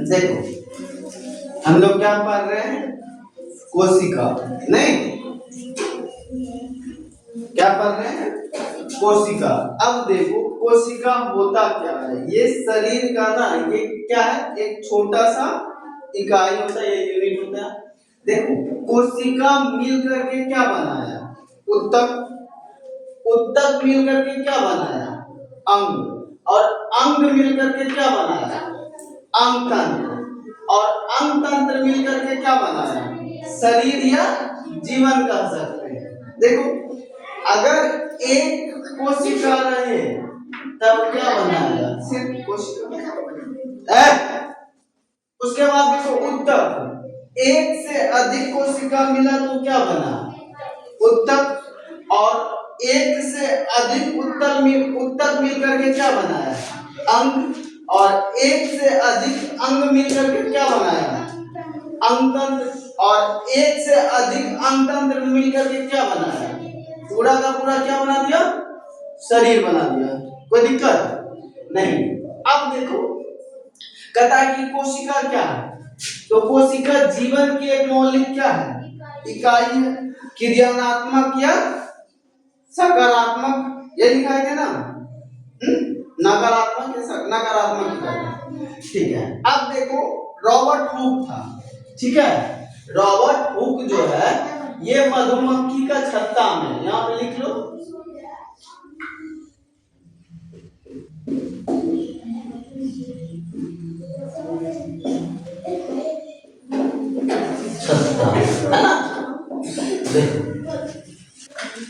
देखो हम लोग क्या पढ़ रहे हैं, कोशिका, नहीं क्या पढ़ रहे हैं, कोशिका। अब देखो कोशिका होता क्या है, ये शरीर का ना, ये क्या है, एक छोटा सा इकाई होता है, ये यूनिट होता है। देखो कोशिका मिल करके क्या बनाया, उत्तक, उत्तक मिल करके क्या बनाया, अंग, और अंग मिल करके क्या बनाया, अंग तंत्र, और अंग तंत्र मिल करके क्या बनाया, शरीर या जीवन कह सकते हैं। देखो अगर एक कोशिका रहे तब क्या बनाएगा, सिर्फ कोशिका। उसके बाद देखो उत्तक, एक से अधिक कोशिका मिला तो क्या बना, उत्तक, और एक से अधिक उत्तक मिल करके क्या बनाया, अंग, और एक से अधिक अंग मिल करके क्या बनाया, अंगतंत्र, और एक से अधिक अंगतंत्र मिल करके क्या बनाया, पूरा का पूरा क्या बना दिया, शरीर बना दिया। कोई दिक्कत नहीं। अब देखो कहता है कि कोशिका क्या है, तो कोशिका जीवन की एक मौलिक क्या है, इकाई है, क्रियात्मक या सकारात्मक, ये लिखा है ना, नकारात्मक या नकारात्मक इकाई, ठीक है। अब देखो रॉबर्ट हुक था, ठीक है, रॉबर्ट हुक जो है ये मधुमक्खी का छत्ता में, यहाँ पे लिख लो, छत्ता है ना।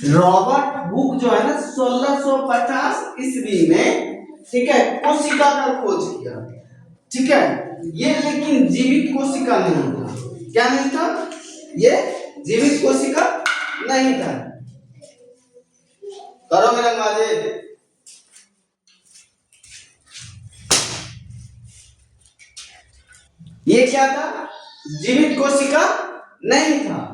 रॉबर्ट हुक जो है ना 1650 ईस्वी में, ठीक है, कोशिका का खोज किया, ठीक है। ये लेकिन जीवित कोशिका नहीं था, क्या नहीं था, ये जीवित कोशिका नहीं था। करो मेरा माजे, ये क्या था, जीवित कोशिका नहीं था।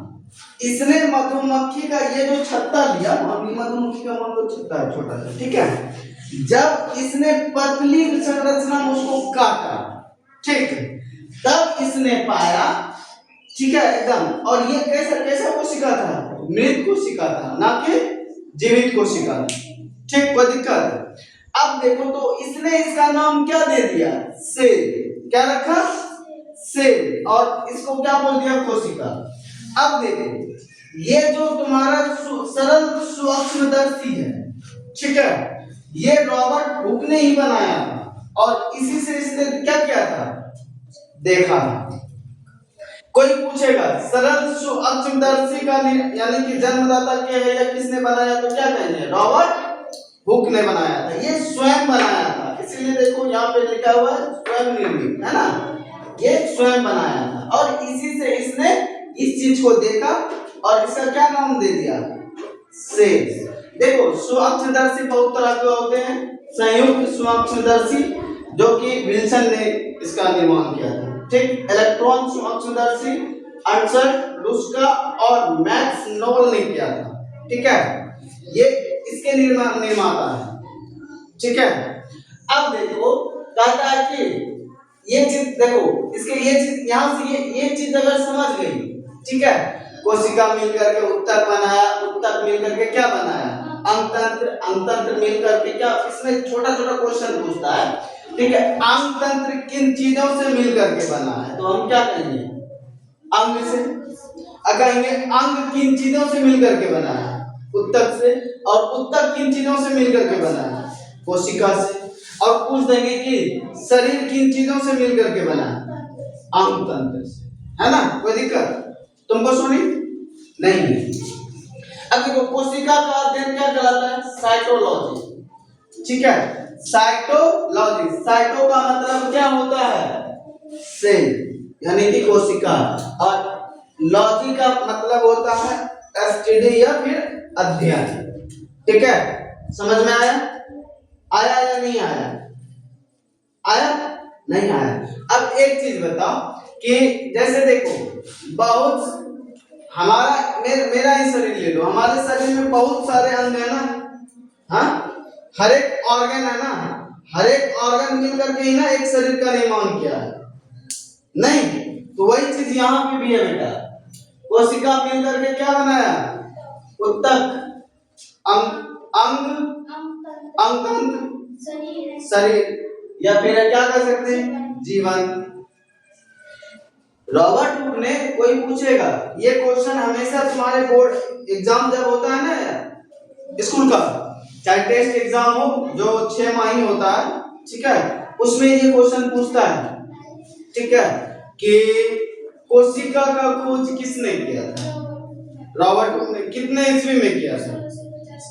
इसने मधुमक्खी का ये जो छत्ता लिया, मधुमक्खी का मान लो छत्ता है छोटा सा, ठीक है, जब इसने पतली संरचना में उसको काटा, ठीक, तब इसने पाया, ठीक है एकदम, और ये कैसा कैसा कोशिका था, मृत कोशिका था, ना कि जीवित कोशिका, ठीक, कोई दिक्कत। अब देखो तो इसने इसका नाम क्या दे दिया, सेल, क्या रखा, सेल, और इसको क्या बोल दिया, कोशिका। अब देखो ये जो तुम्हारा सरल सूक्ष्मदर्शी है, ठीक है, ये रॉबर्ट हुक ने ही बनाया था, और इसी से इसने क्या किया था, देखा था। कोई पूछेगा सरल सूक्ष्मदर्शी का यानी कि जन्मदाता क्या है या किसने बनाया, तो क्या कहेंगे, रॉबर्ट हुक ने बनाया था, ये स्वयं बनाया था, इसीलिए देखो यहाँ पे लिखा हुआ है स्वयं निर्मित, है ना, ये स्वयं बनाया था, और इसी से इसने इस चीज को देखा और इसका क्या नाम दे दिया, सेल। देखो सूक्ष्मदर्शी बहुत तरह के होते हैं, संयुक्त सूक्ष्मदर्शी जो कि विल्सन ने इसका निर्माण किया था, ठीक, इलेक्ट्रॉन सूक्ष्मदर्शी अर्नस्ट लुस्का और मैक्स नोबल ने किया था, ठीक है, ये इसके निर्माता है, ठीक है। अब देखो कहता है कि ये चीज देखो, इसके ये चीज यहाँ से ये चीज अगर समझ गई, ठीक है, कोशिका मिलकर के उत्तक बनाया, उत्तक मिलकर के क्या बनाया, अंगतंत्र, अंगतंत्र मिलकर के क्या, इसमें छोटा छोटा क्वेश्चन पूछता है, ठीक है, अंगतंत्र किन चीजों से मिलकर के बना है, तो हम क्या कहेंगे, अंग से। अगर कहेंगे अंग किन चीजों से मिलकर के बना है, उत्तक से, और उत्तक किन चीजों से मिलकर के बना है, कोशिका से, और पूछ देंगे कि शरीर किन चीजों से मिलकर के बना है, अंग तंत्र से, है ना, कोई दिक्कत तुमको सुनी नहीं। अब देखो कोशिका का अध्ययन क्या कहलाता है, साइटोलॉजी, ठीक है, साइटोलॉजी, साइटो का मतलब क्या होता है, सेल यानी कि कोशिका, और लॉजी का मतलब होता है स्टडी या फिर अध्ययन, ठीक है, समझ में आया, आया या नहीं आया, आया नहीं आया। अब एक चीज बताओ कि जैसे देखो बहुत हमारा मेरा ही शरीर ले लो, हमारे शरीर में बहुत सारे अंग है ना, हाँ, हर एक ऑर्गन है ना, हर एक ऑर्गन मिलकर के ही ना एक शरीर का निर्माण किया है, नहीं? तो वही चीज यहाँ पे भी है बेटा, कोशिका मिलकर के क्या बनाया? उत्तक, अंग, अंग, शरीर, या फिर क्या कर सकते हैं? जीवन। रॉबर्ट हुक ने, कोई पूछेगा ये क्वेश्चन हमेशा तुम्हारे बोर्ड एग्जाम जब होता है ना स्कूल का, चाहे टेस्ट एग्जाम हो जो 6 माही होता है, ठीक है, उसमें ये क्वेश्चन पूछता है, ठीक है, कि कोशिका का खोज किसने किया था? रॉबर्ट हुक ने कितने ईस्वी में किया था?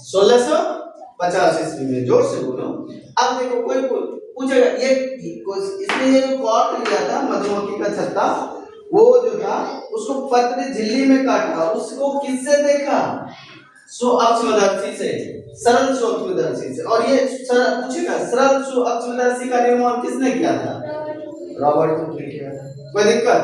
1650 ईस्वी में। जोर से बोलो। अब देखो कोई पूछेगा ये इसने ये जो कॉर्ड लिया था मधुमक्खी का छत्ता, वो जो था उसको पतली झिल्ली में काटा, उसको किससे देखा? सूक्ष्मदर्शी से, सरल सूक्ष्मदर्शी से। और ये पूछेगा सरल सूक्ष्मदर्शी का निर्माण किसने किया था? रॉबर्ट हुक ने किया था। कोई दिक्कत?